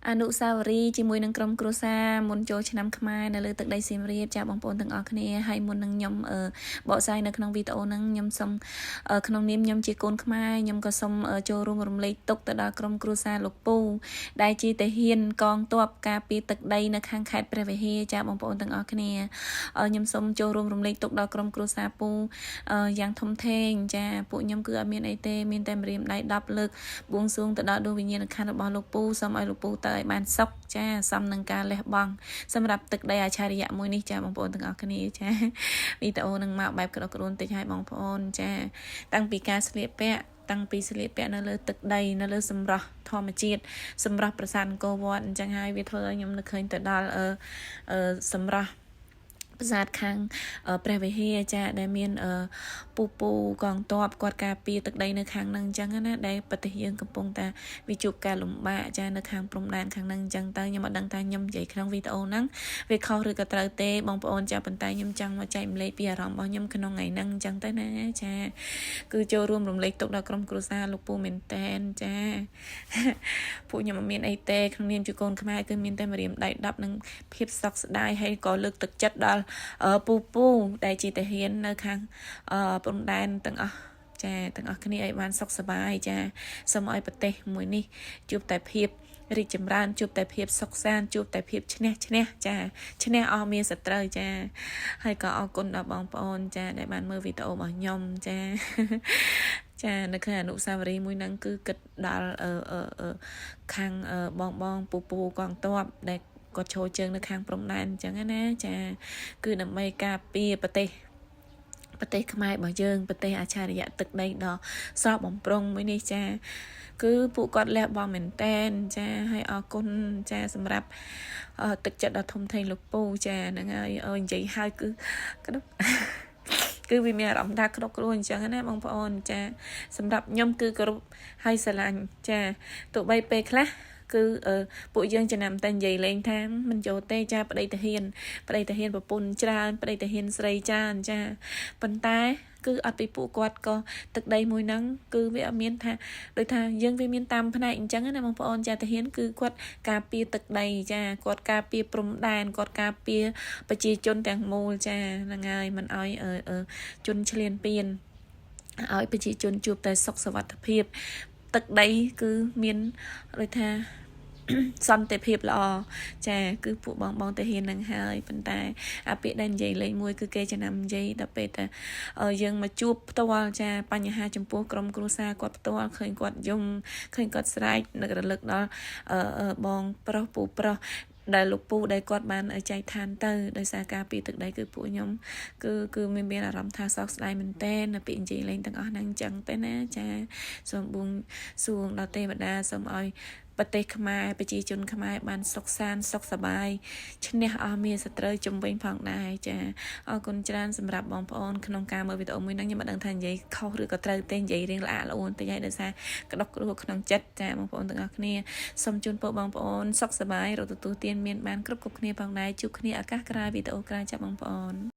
អនុស្សាវរីយ៍ជាមួយនឹងក្រុមគ្រួសារមុនចូលឆ្នាំខ្មែរនៅលើទឹកដីសៀមរាបចាបងប្អូនទាំងអស់គ្នាហើយមុននឹងខ្ញុំបកស្រាយនៅក្នុងវីដេអូហ្នឹងខ្ញុំសូមក្នុងនាមខ្ញុំជាកូនខ្មែរខ្ញុំក៏សូមចូលរួមរំលែកទុក្ខទៅដល់ក្រុមគ្រួសារលោកពូដែលជាទាហានកងទ័ពការពារទឹកដីនៅខាងខេត្តព្រះវិហារចាបងប្អូនទាំងអស់គ្នាខ្ញុំសូមចូលរួមរំលែកទុក្ខដល់ក្រុមគ្រួសារពូយ៉ាងធំធេងចាពួកខ្ញុំគឺអត់មានអីទេមានតែម្រាមដៃ10លើកបួងសួងទៅដល់ដួងវិញ្ញាណក្ខន្ធរបស់លោកពូសូមឲ្យលោកពូទៅឲ្យបានសុខចាសមនឹងការលះបង់សម្រាប់ទឹកដីអច្ឆរិយៈមួយនេះចាបងប្អូនទាំងអស់គ្នាចាវីដេអូនឹងមកបែបក្តុកក្តួនតិចឲ្យបងប្អូនចាតាំងពីការស្លៀកពាក់នៅលើទឹកដីនៅលើសម្រស់ធម្មជាតិសម្រស់ប្រាសាទអង្គរវត្តអញ្ចឹងហើយវាធ្វើឲ្យខ្ញុំនឹកឃើញទៅដល់សម្រស់ប្រាសាទខាងព្រះវិហារចាដែលមានពូកងទ័ពគាត់ការពារទឹកដីនៅខាងហ្នឹងអញ្ចឹងណាដែលប្រទេសយើងកំពុងតែវាជួបការលំបាកចានៅខាងព្រំដែនខាងហ្នឹងអញ្ចឹងតើខ្ញុំអត់ដឹងថាខ្ញុំនិយាយក្នុងវីដេអូហ្នឹងវាខុសឬក៏ត្រូវទេបងប្អូនចាប៉ុន្តែខ្ញុំចង់មកចែកម្លែកពីអារម្មណ៍របស់ខ្ញុំក្នុងថ្ងៃហ្នឹងអញ្ចឹងទៅណាចាគឺចូលរួមរំលែកទុកដល់ក្រុមគ្រួសារលោកពូមែនតែនចាពួកខ្ញុំអត់មានអីទេក្នុងនាមជាកូនខ្មែរគឺមានតែម្រាមដៃ10នឹងភាពសោកស្ដាយហើយក៏លើកទឹកចិត្តដល់ពូដែលជាទាហាននៅខាងព្រំដែនទាំងអស់ចាទាំងអស់គ្នាឲ្យបានសុខសប្បាយចាសូមឲ្យប្រទេសមួយនេះជួបតែភាពរីកចម្រើនជួបតែភាពសុខសាន្តជួបតែភាពឈ្នះចាឈ្នះអស់មានសត្រូវចាហើយក៏អរគុណដល់បងប្អូនចាដែលបានមើលវីដេអូរបស់ខ្ញុំចាចានៅក្នុងអនុស្សាវរីយ៍មួយហ្នឹងគឺគិតដល់ខាងបងពូកងទ័ពដែលគាត់ឈរជើងនៅខាងព្រំដែនអញ្ចឹងណាចាគឺដើម្បីការពារប្រទេសខ្មែររបស់យើងប្រទេសអច្ឆរិយៈទឹកដីដ៏ស្រស់បំព្រងមួយនេះចាគឺពួកគាត់លះបង់មែនតែនចាហើយអរគុណចាសម្រាប់ទឹកចិត្តដ៏ធំធេងលោកពូចាហ្នឹងហើយនិយាយហើយគឺគឺវាមានអារម្មណ៍ថាក្តុកក្តួនអញ្ចឹងណាបងប្អូនចាសម្រាប់ខ្ញុំគឺគោរពហើយស្រឡាញ់ចាទោះបីពេលខ្លះគឺពួកយើងចំណាំតែនិយាយលេងថាមិនចូលទេចាប្តីតាហ៊ានប្រពន្ធច្រើនប្តីតាហ៊ានស្រីច្រើនចាប៉ុន្តែគឺអត់ពីពួកគាត់ក៏ទឹកដីមួយហ្នឹងគឺវាអត់មានថាដូចថាយើងវាមានតាមផ្នែកអញ្ចឹងណាបងប្អូនចាតាហ៊ានគឺគាត់ការពារទឹកដីចាគាត់ការពារព្រំដែនគាត់ការពារប្រជាជនទាំងមូលចាហ្នឹងហើយមិនឲ្យជនឈ្លានពានឲ្យប្រជាជនជួបតែសុខសុវត្ថិភាពទឹកដីគឺមានដូចថាសន្តិភាពល្អចាគឺពួកបងតាហ៊ាននឹងហើយប៉ុន្តែអាពាក្យដែលនិយាយលេងមួយគឺគេចំណាំនិយាយដល់ពេលតែយើងមកជួបផ្ទាល់ចាបញ្ហាចំពោះក្រុមគ្រួសារគាត់ផ្ទាល់ឃើញគាត់យំឃើញគាត់ស្រែកនឹករលឹកដល់បងប្រុសពូប្រុសដែលលោកពូដែលគាត់បានចែកឋានទៅដោយសារការពីទឹកដីគឺពួកខ្ញុំគឺមានអារម្មណ៍ថាសោកស្ដាយមែនតើនៅពេលនិយាយលេងទាំងអស់ហ្នឹងអញ្ចឹងទៅណាចាសូមបួងសួងដល់ទេវតាសូមឲ្យប្រទេសខ្មែរប្រជាជនខ្មែរបានសុខសាន្តសុខសប្បាយឈ្នះអស់មានសត្រូវជំវិញផងដែរចាអរគុណច្រើនសម្រាប់បងប្អូនក្នុងការមើលវីដេអូមួយហ្នឹងខ្ញុំមិនដឹងថានិយាយខុសឬក៏ត្រូវទេនិយាយរៀងល្អល្អួនតិចហើយដោយសារក្តុកក្តួលក្នុងចិត្តចាបងប្អូនទាំងអស់គ្នាសូមជូនពរបងប្អូនសុខសប្បាយរកទទួលទានមានបានគ្រប់គ្នាផងដែរជួបគ្នាឱកាសក្រោយវីដេអូក្រោយចាបងប្អូន